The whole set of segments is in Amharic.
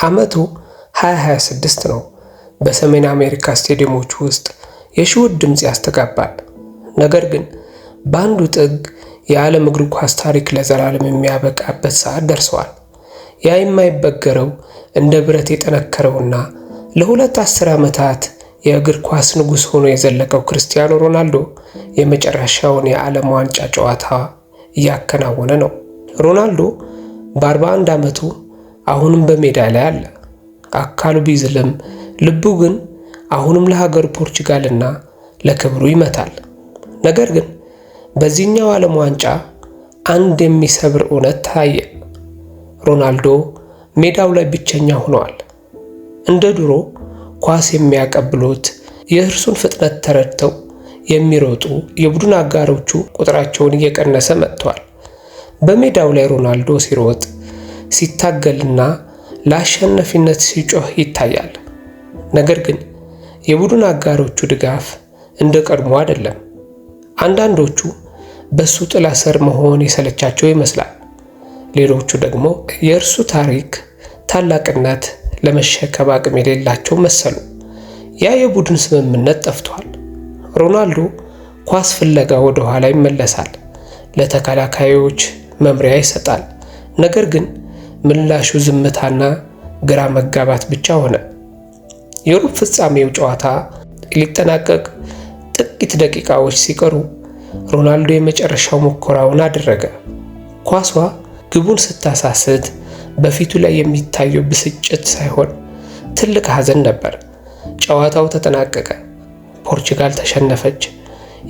ዓመቱ 2026 ነው። በሰሜን አሜሪካ ስቴዲየሞች ውስጥ የሺዎች ድምፅ ያስተጋባል። ነገር ግን በአንዱ ጥግ የዓለም እግር ኳስ ታሪክ ለዘላለም የሚያበቃበት ሰዓት ደርሰዋል። ያ የማይበገረው እንደ ብረት የጠነከረውና ለሁለት አስር ዓመታት የእግር ኳስ ንጉሥ ሆኖ የዘለቀው ክርስቲያኖ ሮናልዶ የመጨረሻውን የዓለም ዋንጫ ጨዋታ እያከናወነ ነው። ሮናልዶ በ41 ዓመቱ አሁንም በሜዳ ላይ አለ። አካሉ ቢዝልም ልቡ ግን አሁንም ለሀገሩ ፖርቹጋልና ለክብሩ ይመታል። ነገር ግን በዚህኛው ዓለም ዋንጫ አንድ የሚሰብር እውነት ታየ። ሮናልዶ ሜዳው ላይ ብቸኛ ሆኗል። እንደ ድሮ ኳስ የሚያቀብሉት የእርሱን ፍጥነት ተረድተው የሚሮጡ የቡድን አጋሮቹ ቁጥራቸውን እየቀነሰ መጥቷል። በሜዳው ላይ ሮናልዶ ሲሮጥ፣ ሲታገልና ለአሸናፊነት ሲጮህ ይታያል። ነገር ግን የቡድን አጋሮቹ ድጋፍ እንደ ቀድሞ አይደለም። አንዳንዶቹ በሱ ጥላ ስር መሆን የሰለቻቸው ይመስላል። ሌሎቹ ደግሞ የእርሱ ታሪክ ታላቅነት ለመሸከም አቅም የሌላቸው መሰሉ። ያ የቡድን ስምምነት ጠፍቷል። ሮናልዶ ኳስ ፍለጋ ወደ ኋላ ይመለሳል፣ ለተከላካዮች መምሪያ ይሰጣል። ነገር ግን ምላሹ ዝምታና ግራ መጋባት ብቻ ሆነ። የሩብ ፍጻሜው ጨዋታ ሊጠናቀቅ ጥቂት ደቂቃዎች ሲቀሩ ሮናልዶ የመጨረሻው ሙከራውን አደረገ። ኳሷ ግቡን ስታሳስት በፊቱ ላይ የሚታየው ብስጭት ሳይሆን ትልቅ ሐዘን ነበር። ጨዋታው ተጠናቀቀ። ፖርቹጋል ተሸነፈች።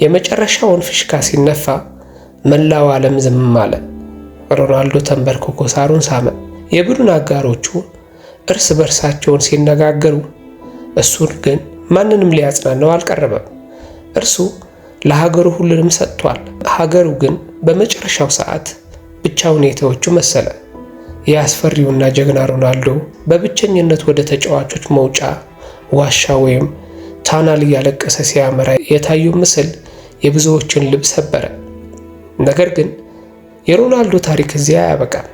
የመጨረሻውን ፍሽካ ሲነፋ መላው ዓለም ዝም አለ። ሮናልዶ ተንበርክኮ ሳሩን ሳመ። የቡድን አጋሮቹ እርስ በርሳቸውን ሲነጋገሩ፣ እሱን ግን ማንንም ሊያጽናናው አልቀረበም። እርሱ ለሀገሩ ሁሉንም ሰጥቷል። ሀገሩ ግን በመጨረሻው ሰዓት ብቻውን የተወቹ መሰለ። የአስፈሪውና ጀግና ሮናልዶ በብቸኝነት ወደ ተጫዋቾች መውጫ ዋሻ ወይም ታናል እያለቀሰ ሲያመራ የታየው ምስል የብዙዎችን ልብ ሰበረ። ነገር ግን የሮናልዶ ታሪክ እዚያ አያበቃም።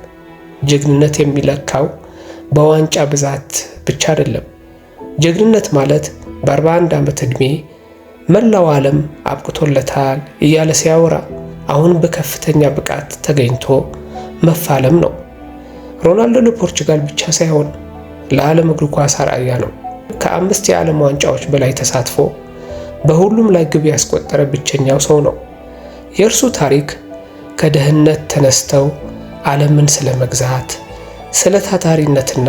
ጀግንነት የሚለካው በዋንጫ ብዛት ብቻ አይደለም። ጀግንነት ማለት በ41 ዓመት ዕድሜ መላው ዓለም አብቅቶለታል እያለ ሲያወራ አሁን በከፍተኛ ብቃት ተገኝቶ መፋለም ነው። ሮናልዶ ለፖርቹጋል ብቻ ሳይሆን ለዓለም እግር ኳስ አርአያ ነው። ከ5 የዓለም ዋንጫዎች በላይ ተሳትፎ በሁሉም ላይ ግብ ያስቆጠረ ብቸኛው ሰው ነው። የእርሱ ታሪክ ከድህነት ተነስተው ዓለምን ስለመግዛት፣ ስለ ታታሪነትና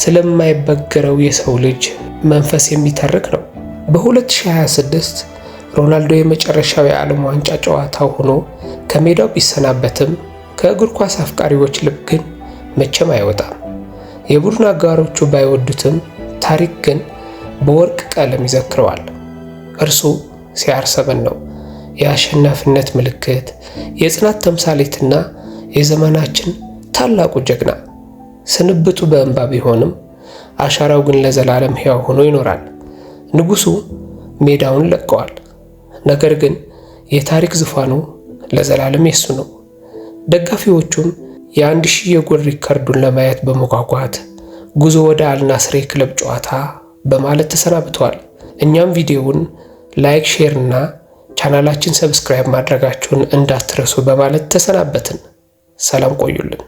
ስለማይበገረው የሰው ልጅ መንፈስ የሚተርክ ነው። በ2026 ሮናልዶ የመጨረሻው የዓለም ዋንጫ ጨዋታው ሆኖ ከሜዳው ቢሰናበትም ከእግር ኳስ አፍቃሪዎች ልብ ግን መቼም አይወጣም። የቡድን አጋሮቹ ባይወዱትም ታሪክ ግን በወርቅ ቀለም ይዘክረዋል። እርሱ CR7 ነው፣ የአሸናፊነት ምልክት፣ የጽናት ተምሳሌትና የዘመናችን ታላቁ ጀግና። ስንብቱ በእንባ ቢሆንም አሻራው ግን ለዘላለም ሕያው ሆኖ ይኖራል። ንጉሡ ሜዳውን ለቀዋል፣ ነገር ግን የታሪክ ዙፋኑ ለዘላለም የሱ ነው። ደጋፊዎቹም የ1000 የጎል ሪከርዱን ለማየት በመጓጓት ጉዞ ወደ አልናስር ክለብ ጨዋታ በማለት ተሰናብተዋል። እኛም ቪዲዮውን ላይክ፣ ሼር እና ቻናላችን ሰብስክራይብ ማድረጋችሁን እንዳትረሱ በማለት ተሰናበትን። ሰላም ቆዩልን።